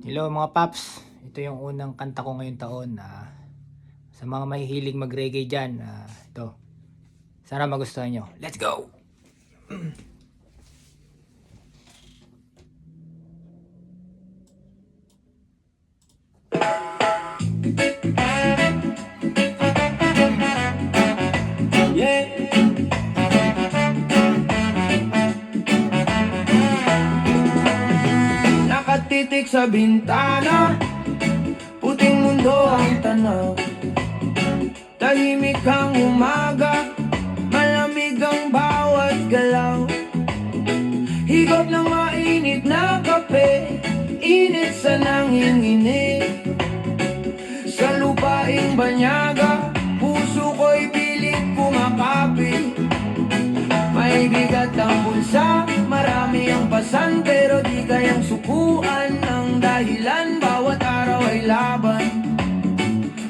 Hello mga paps, ito yung unang kanta ko ngayong taon. Sa mga mahihilig mag-reggae dyan, ito. Sana magustuhan nyo. Let's go! Yeah. Nakatitik sa bintana, puting mundo ang tanaw. Tahimik ang umaga, malamig ang bawat galaw. Higop ng mainit na kape, init sa nanginginig. Sa lupaing banyaga, puso ko'y pilit kumakapit. May bigat ang bulsa, marami ang pasan, pero di kayang sukuan ang dahilan. Bawat araw ay laban,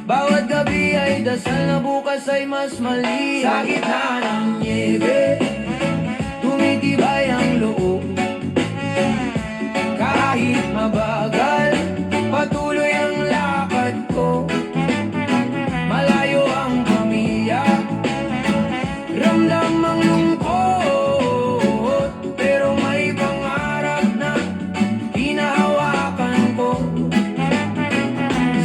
bawat gabi ay dasal na bukas ay mas mali. Sa gitna ng niebe, tumitibay ang loob. Kahit mabagal, patuloy ang lakad ko. Malayo ang pamilya, ramdam ang lungkot, pero may pangarap na hinahawakan ko.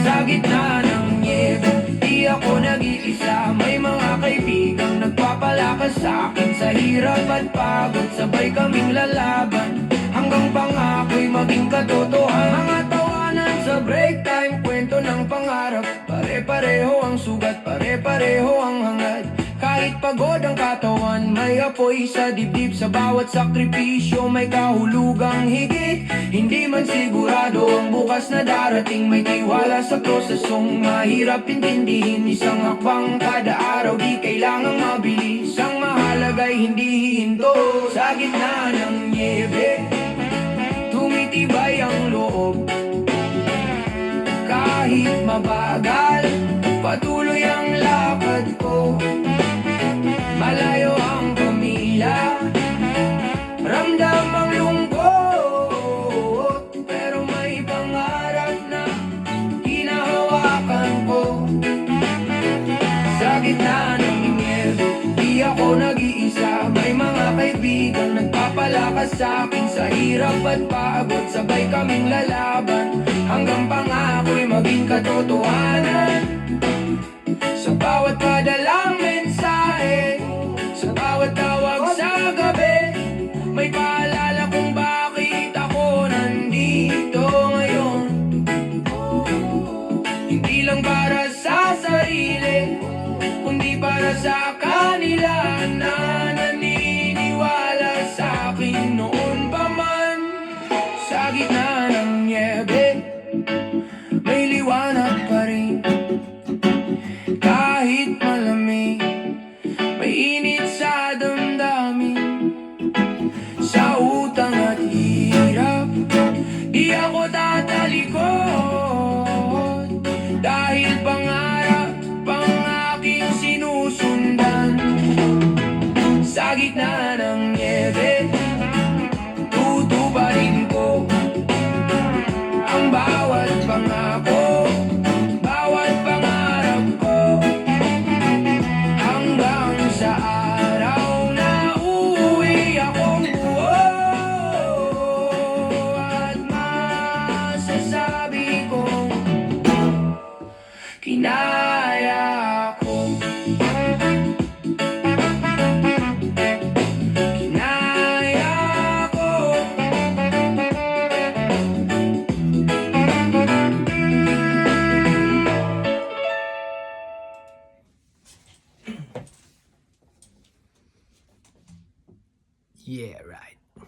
Sa gitna ng niebe, di ako nag-iisa. May mga kaibigang nagpapalakas sa akin. Sa hirap at pagod, sabay kaming lalaban, hanggang pangako'y maging katotohanan. Mga tawanan sa break time, kwento ng pangarap. Pare-pareho ang sugat, pare-pareho ang hangad. Kahit pagod ang katawan, may apoy sa dibdib. Sa bawat sakripisyo may kahulugang higit. Hindi man sigurado ang bukas na darating, may tiwala sa prosesong mahirap intindihin. Isang hakbang kada araw, di kailangang mabilis. Ang mahalaga'y hindi hihinto. Sa gitna ng niebe, tumitibay ang loob. Kahit mabagal, patuloy ang lakad ko. Malayo ang pamilya, ramdam ang lungkot, pero may pangarap na hinahawakan ko. Sa gitna ng niebe, di ako nag-iisa. May mga kaibigan nagpapalakas sa akin. Sa hirap at pagod, sabay kaming lalaban, hanggang pangako'y maging katotohanan. Sa bawat padalang mensahe, sa bawat tawag sa gabi, may paalala kung bakit ako nandito ngayon. Hindi lang para sa sarili, kundi para sa kanila na naniniwala sa akin noon pa man. Sa gitna ng niebe, may liwanag pa rin. Kahit malamig, may init sa damdamin. Sa utang at hirap, di ako tatalikod. Dahil pangarap pang aking sinusundan. Sa gitna ng niebe, tutuparin ko ang bawat pangako, bawat pangarap ko, hanggang sa araw na uuwi akong buo. At masasabi kong kinaya ko. Kinaya ko. Yeah, right.